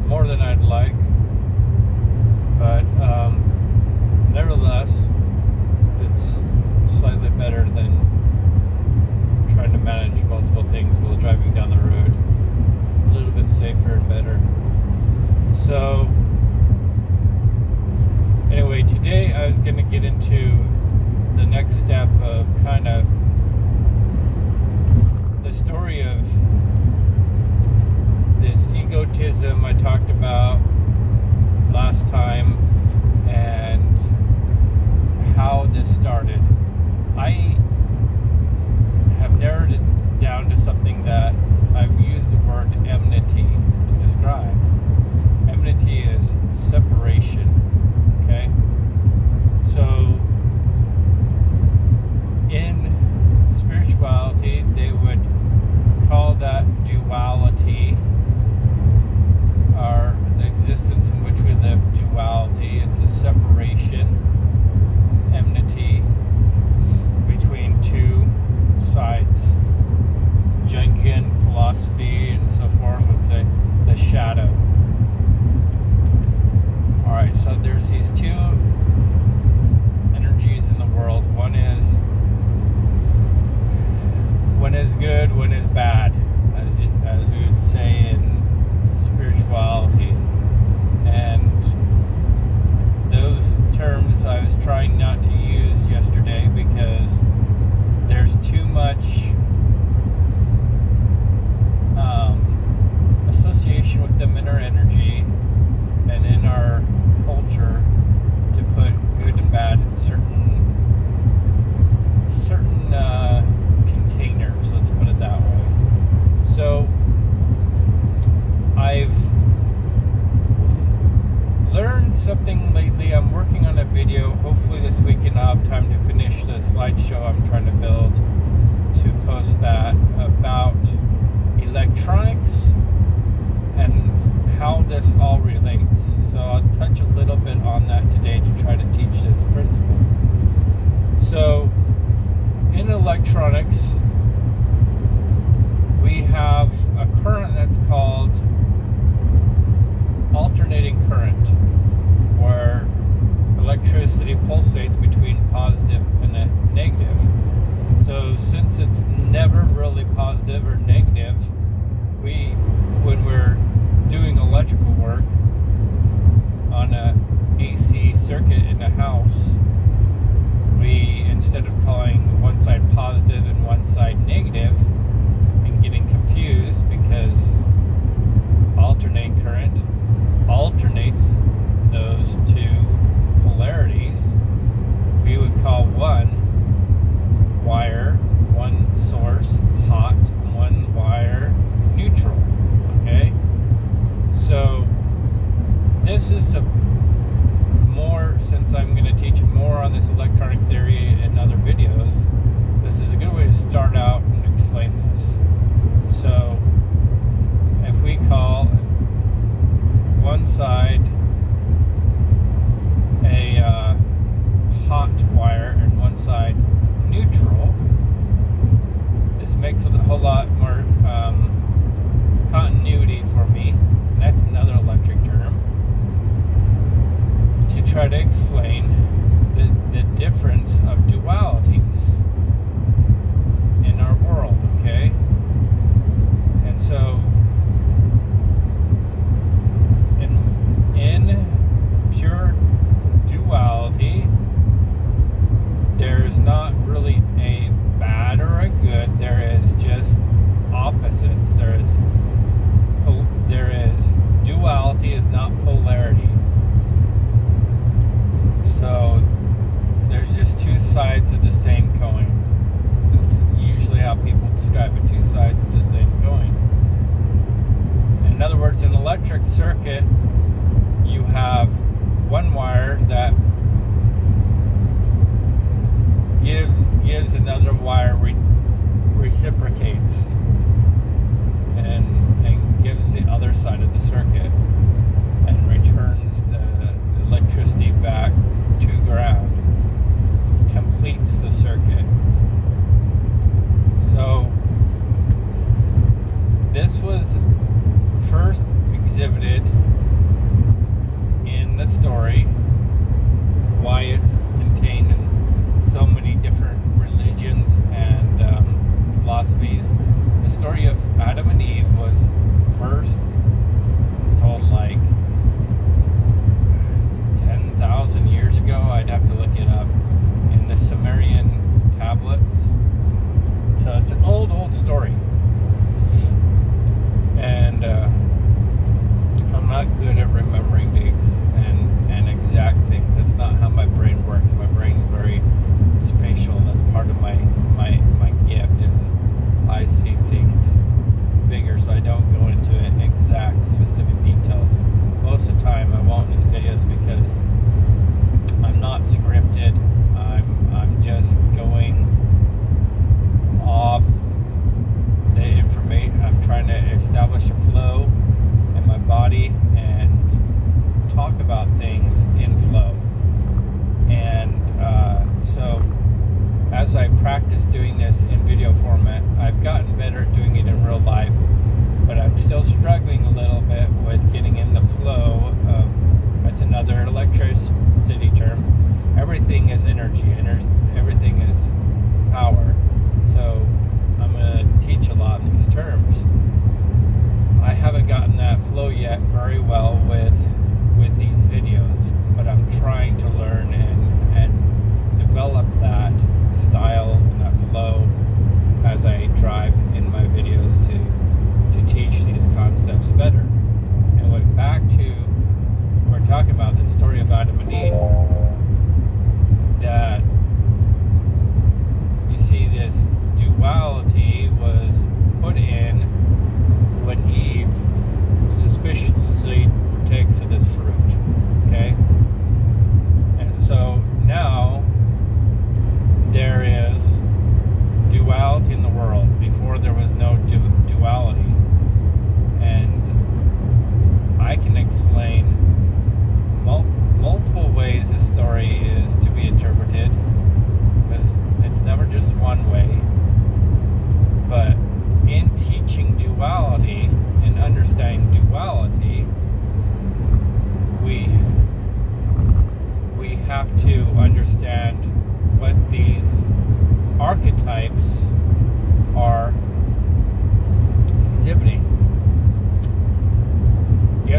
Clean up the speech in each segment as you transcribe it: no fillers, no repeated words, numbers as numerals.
more than I'd like, but nevertheless, it's slightly better than trying to manage multiple things while driving down the road. A little bit safer and better. So anyway, today I was going to get into the next step of kind of the story of this egotism I talked about last time and how this started. I have narrowed it down to something that I've used the word enmity to describe. Emnity is separation, okay? So in spirituality, they would call that duality, or the existence in which we live, duality. It's a separation, enmity, between two sides. Jungian philosophy and so forth would say the shadow. Alright, so there's these two energies in the world. One is good, one is bad, as we would say in spirituality. And those terms I was trying not to use yesterday because there's too much association with them in our energy and in our culture to put good and bad in certain containers, let's put it that way. So I've learned something lately. I'm working on a video, hopefully this weekend I'll have time to finish the slideshow I'm trying to build to post that, about electronics and how this all relates. So I'll touch a little bit on that today to try to teach this principle. So in electronics, we have a current that's called alternating current, where electricity pulsates between positive and a negative. So since it's never really positive or negative, when we're doing electrical work on a AC circuit in a house, we, instead of calling one side positive and one side negative and getting confused, because alternating current alternates those two polarities, we would call one wire, one source hot, and one wire neutral. Okay? So this is since I'm going to teach more on this electronic theory in other videos, this is a good way to start out and explain this. So if we call one side a hot wire and one side neutral, this makes a whole lot more continuity for me. That's another electric term to try to explain the difference of dualities in our world, okay? And so in pure duality, there's not really a bad or a good. There is just opposites. There is duality is not polarity. So there's just two sides of the same coin. That's usually how people describe it, two sides of the same coin. In other words, in an electric circuit, you have one wire that gives another wire reciprocates and gives the other side of the circuit and returns the electricity back to ground, completes the circuit. So this was first exhibited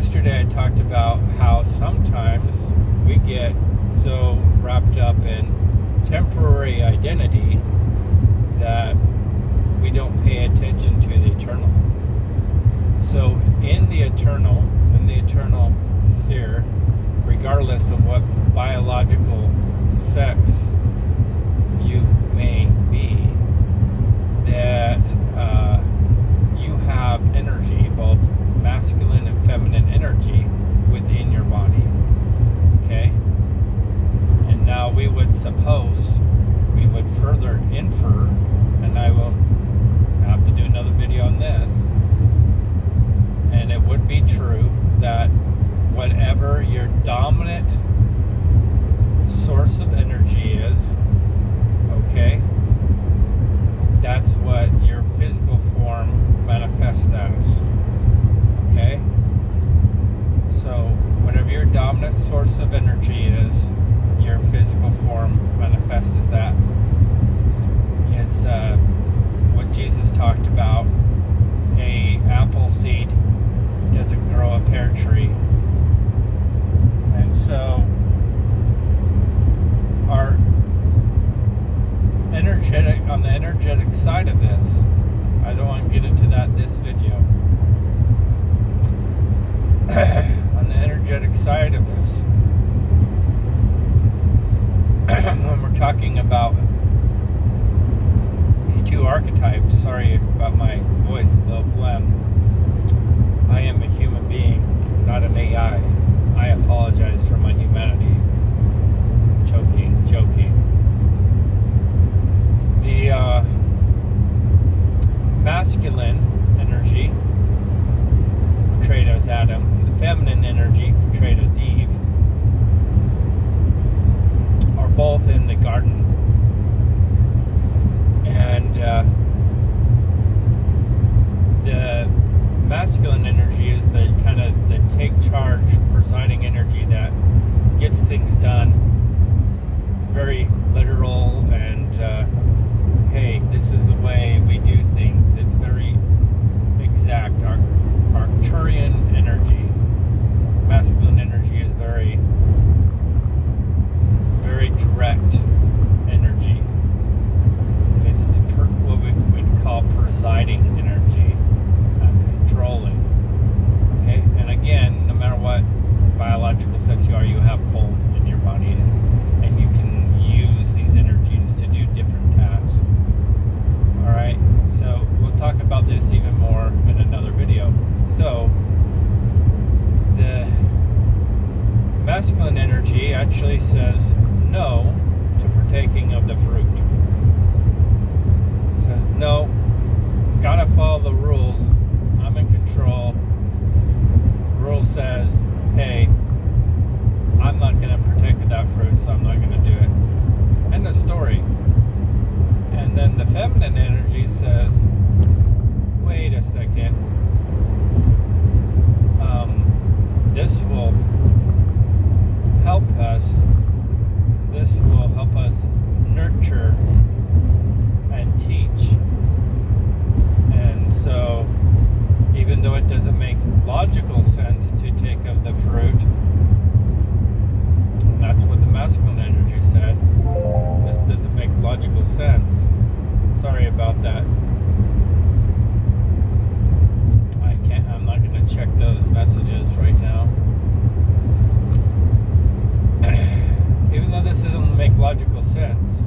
Yesterday I talked about how sometimes we get so wrapped up in temporary identity that we don't pay attention to the eternal. So in the eternal sphere, regardless of what biological sex you may be, that you have energy, both masculine and feminine energy within your body. Okay? And now we would further infer, and I will have to do another video on this, and it would be true that whatever your dominant source of energy is, okay, that's what your physical form manifests as. Okay? So whatever your dominant source of energy is, your physical form manifests as that. Is what Jesus talked about. A apple seed doesn't grow a pear tree. And so our on the energetic side of this, I don't want to get into that this video. On the energetic side of this, when we're talking about these two archetypes, sorry about my voice, a little phlegm. I am a human being, not an AI. I apologize for my humanity. Joking. The masculine energy, portrayed as Adam, and the feminine energy, portrayed as Eve, are both in the garden. And the masculine energy is the kind of the take charge, presiding energy that gets things done. It's very literal and hey, this is the way we do things. It's very exact. Arcturian energy, masculine energy, is very, very direct energy. It's what we would call presiding energy, controlling. Okay, and again, no matter what biological sex you are, you have both in your body, and you can use these energies to do different tasks. All right, so we'll talk about this even more in another video. So the masculine energy actually says no to partaking of the fruit. Says no, gotta follow the rules, I'm in control. Rule says, hey, I'm not gonna partake of that fruit, so I'm not gonna do it. End of story. And then the feminine energy says, wait a second, this will help us, nurture and teach. And so even though it doesn't make logical sense to take of the fruit, and that's what the masculine energy said, this doesn't make logical sense. Sorry about that. I'm not going to check those messages right now. Even though this doesn't make logical sense,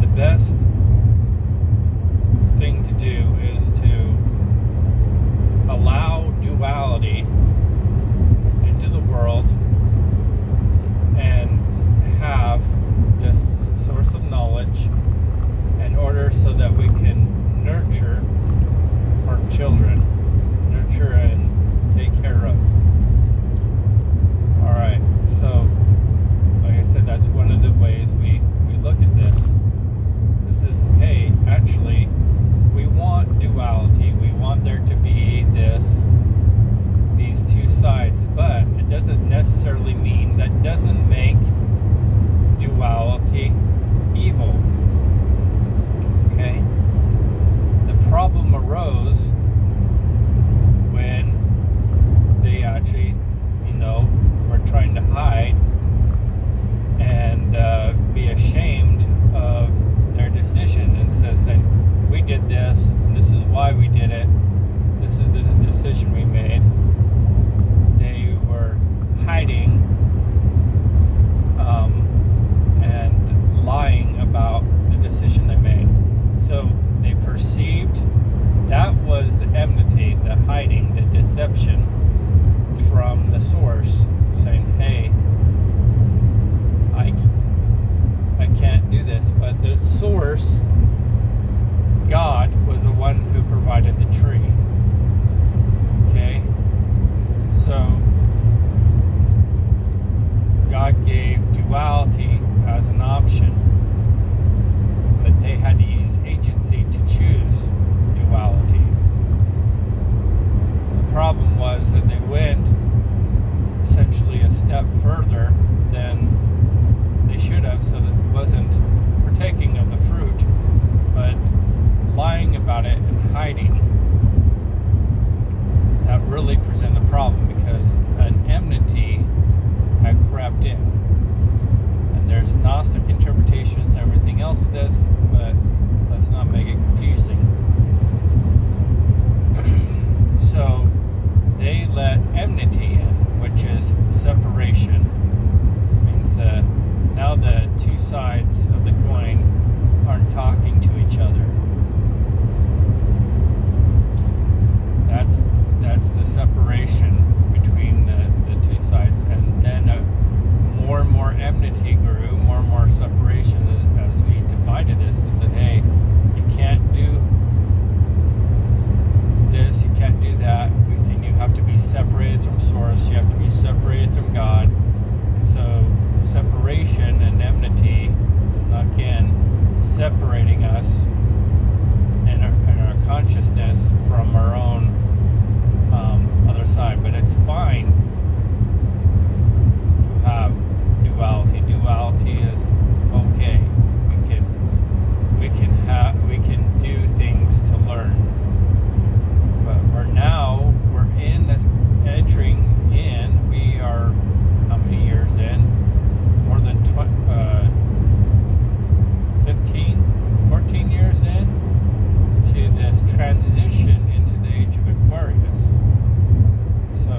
the best thing to do is to allow duality into the world and have this source of knowledge in order so that we can nurture our children, nurture and take care of. Alright, so like I said, that's one of the ways we look at this. This is, hey, actually, we want duality. We want there to be this step further than they should have, so that it wasn't partaking of the fruit, but lying about it and hiding. That really presented the problem, because an enmity had crept in. And there's Gnostic interpretations and everything else of this, but let's not make it confusing. So they let enmity in, which is separation. Means that now the two sides of the coin aren't talking to each other. That's the separation between the two sides. And then more and more enmity grew, more and more separation as we divided this and said, hey, you can't do this, you can't do that, and you have to be separated from source, you have to be separated from God. And so separation and enmity snuck in, separating us and our consciousness from our own other side. But it's fine to have duality. Duality is okay. We can do things to learn. But we're entering in. We are how many years in? More than 15, 14 years in to this transition into the age of Aquarius. So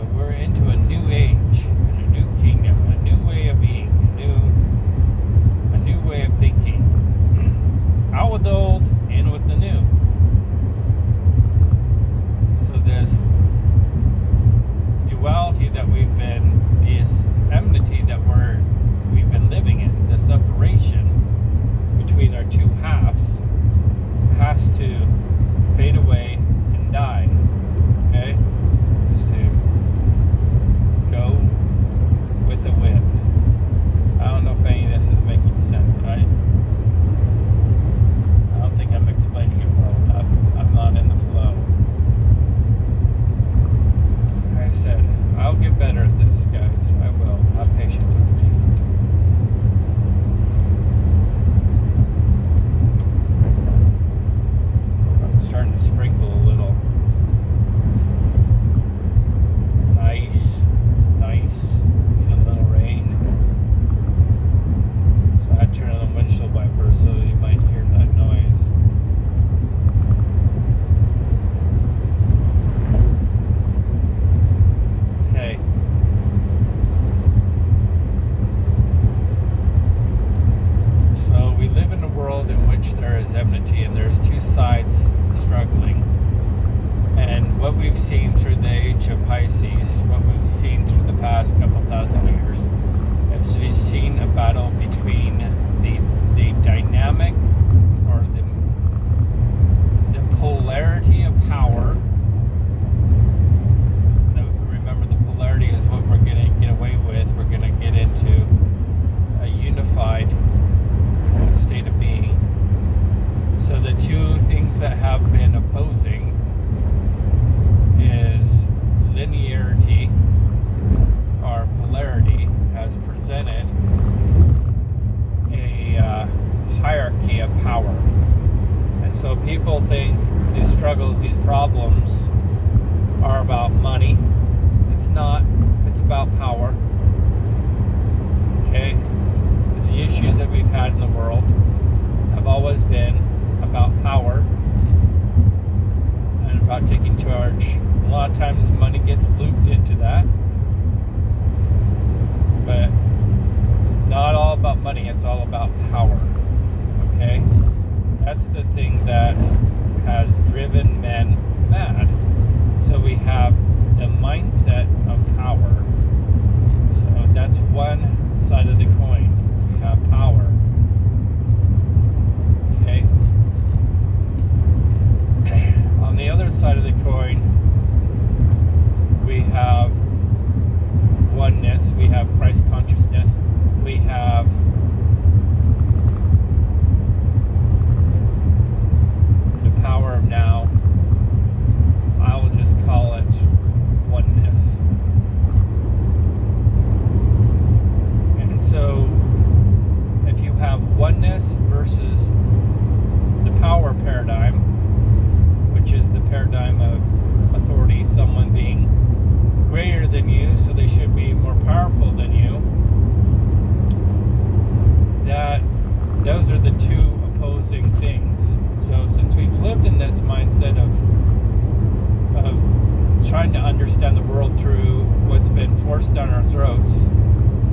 down our throats,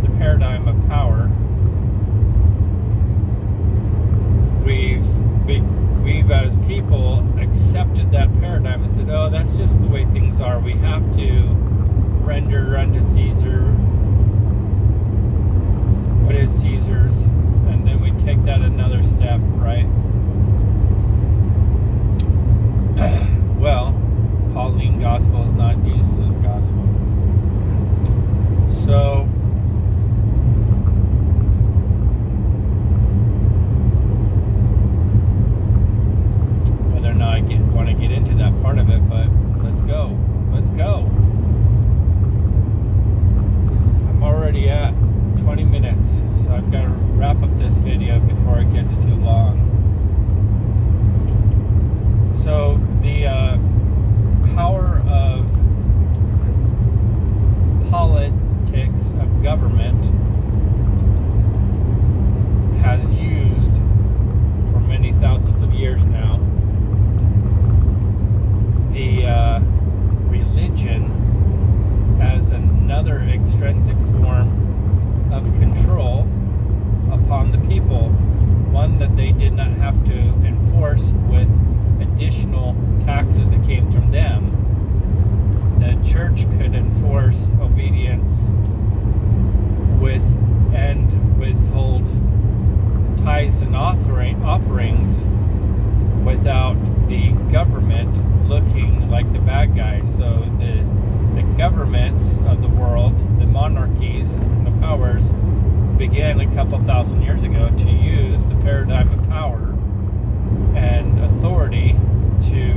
the paradigm of power. We've as people accepted that paradigm and said, oh, that's just the way things are. We have to render unto Caesar what is Caesar's, and then we take that another step, right? Well, Pauline gospel is not Jesus' gospel. So whether or not I want to get into that part of it, but let's go. I'm already at 20 minutes, so I've got to wrap up this video before it gets too long. So the power of politics of government has used for many thousands of years now the religion as another extrinsic form of control upon the people, one that they did not have to enforce with additional taxes that came from them. The church could enforce obedience with and withhold tithes and offerings without the government looking like the bad guys. So the governments of the world, the monarchies, and the powers began a couple thousand years ago to use the paradigm of power and authority to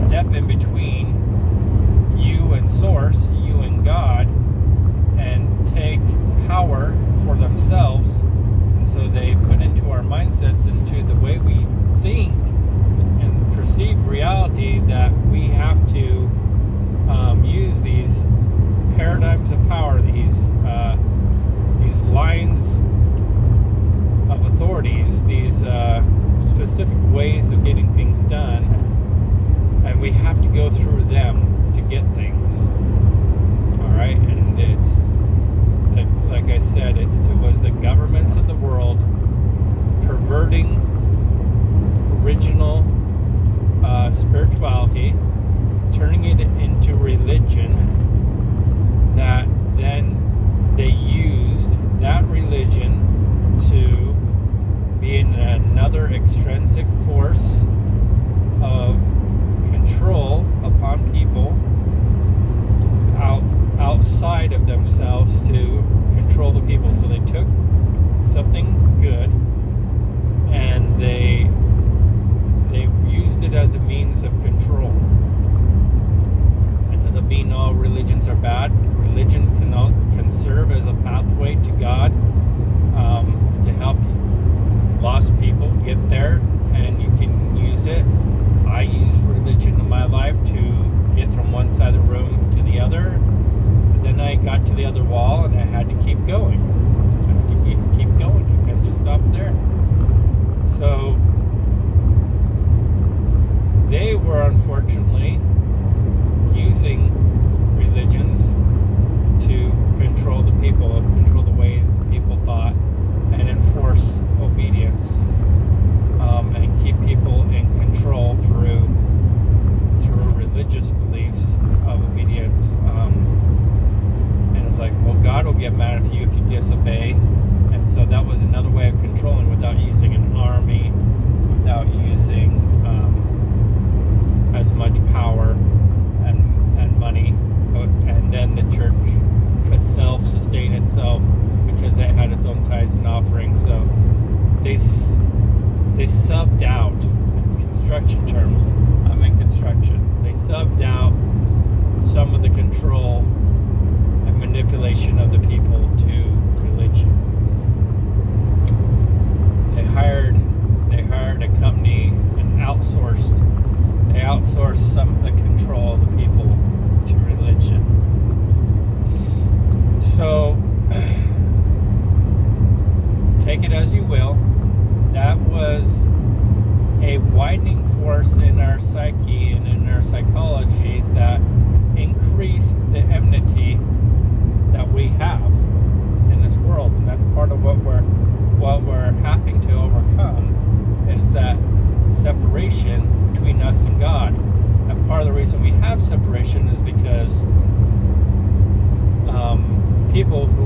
step in between you and source, you and God, and take power for themselves. And so they put into our mindsets, into the way we think and perceive reality, that we have to use these paradigms of power, these lines of authorities, these specific ways of getting things done, and we have to go through them to get things. All right, and it's like I said, it was the governments of the world perverting original spirituality, turning it into religion, that then they used that religion to be another extrinsic force of control upon people outside of themselves to control the people. So they took something good and they used it as a means of control. It doesn't mean all religions are bad. Religions can serve as a pathway to God, to help lost people get there, and you can use it. I used religion in my life to get from one side of the room to the other, and then I got to the other wall and I had to keep going. I had to keep going. You can't just stop there. So they were unfortunately using religions to control the people, control the way people thought, and enforce obedience, and keep people in control through religious beliefs of obedience. And it's like, well, God will get mad at you if you disobey. And so that was another way of controlling, without using an army, without using as much power and money. And then the church could self-sustain itself because it had its own tithes and offerings. So they subbed out, in construction terms, I'm in construction, they subbed out some of the control and manipulation of the people to religion. They hired a company and outsourced some of the control of the people to religion. So take it as you will. That was a widening force in our psyche and in our psychology that increased the enmity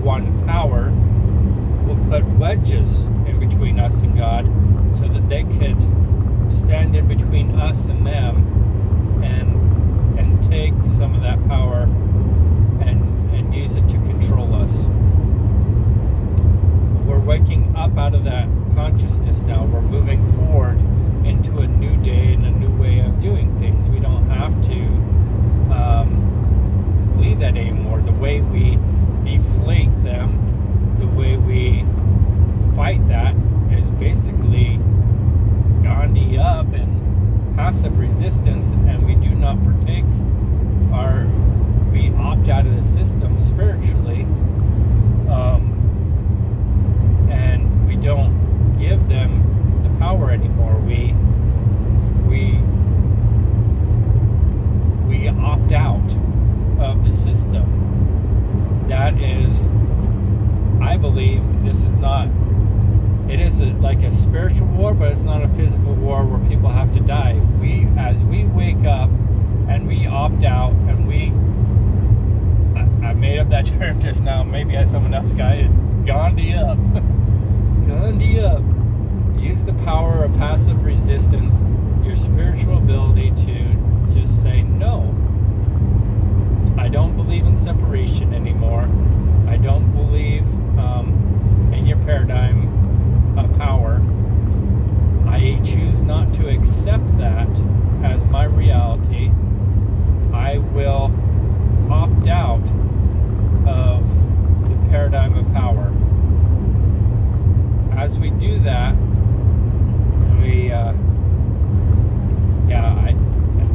wanted power will put wedges in between us and God so that they could stand in between us and them and take some of that power and use it to control us. We're waking up out of that consciousness now. We're moving forward into a new day and a new way of doing things. We don't have to believe that anymore. The way we deflate them, the way we fight that is basically Gandhi up and passive resistance, and we do not partake we opt out of the system spiritually, and we don't give them the power anymore. We opt out of the system. That is, I believe, it is like a spiritual war, but it's not a physical war where people have to die. As we wake up and we opt out, and I made up that term just now, maybe someone else got it, Gandhi up. Gandhi up. Use the power of passive resistance, your spiritual ability to just say, no, I don't believe in separation anymore. I don't believe in your paradigm of power. I choose not to accept that as my reality. I will opt out of the paradigm of power. As we do that,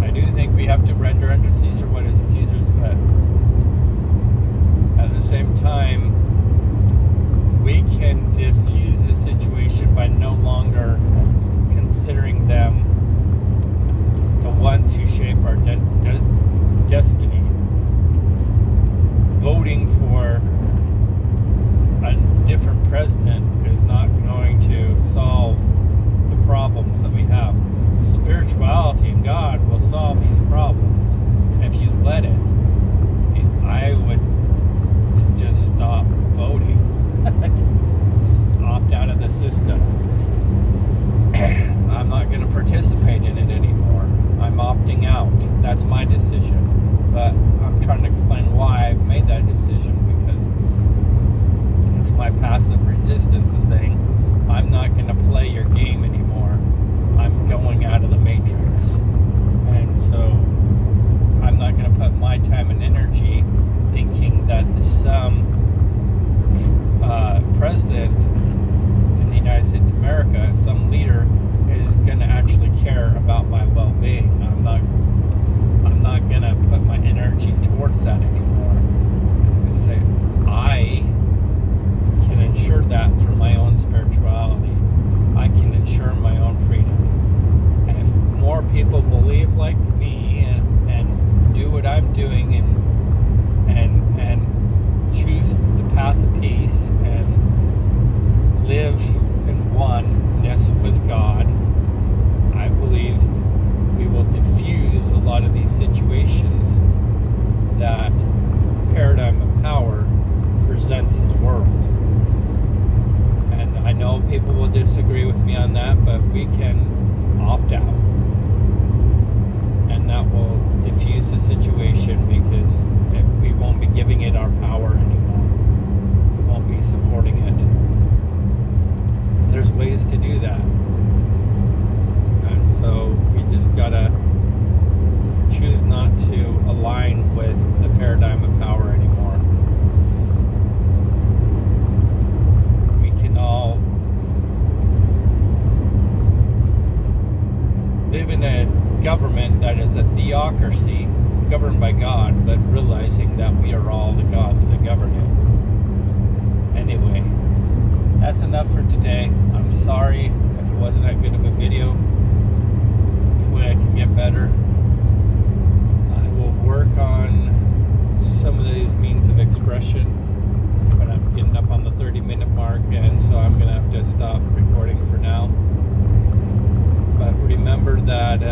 I do think we have to render unto Caesar what is Caesar's, but at the same time, we can diffuse the situation by no longer considering them the ones who shape our destiny. Voting for a different president is not going to solve the problems that we have. Spirituality and God will solve these problems if you let it. I would just stop voting. Opt out of the system. I'm not going to participate in it anymore. I'm opting out. That's my decision. But I'm trying to explain why I've made that decision, because it's my passive resistance is saying, I'm not going to play your game anymore. I'm going out of the matrix. And so I'm not going to put my time and energy thinking that some president in the United States of America, some leader, is going to actually care about my well-being. I'm not going to put my energy towards that anymore. It's to say, I can ensure that through my own spirituality. I can ensure my own freedom. And if more people believe like me and do what I'm doing and choose the path of peace and live in oneness with God, I believe we will diffuse a lot of these situations that paradigm of power presents in the world. And I know people will disagree with me on that, but we can opt out. And that will diffuse the situation, because we won't be giving it our power anymore. We won't be supporting it. There's ways to do that. And so we just gotta choose not to align with the paradigm of power anymore. We can all live in a government that is a theocracy, governed by God, but realizing that we are all the gods that govern it. Anyway, that's enough for today. I'm sorry if it wasn't that good of a video. Hopefully I can get better. I will work on some of these means of expression, but I'm getting up on the 30-minute mark, and so I'm going to have to stop recording for now. But remember that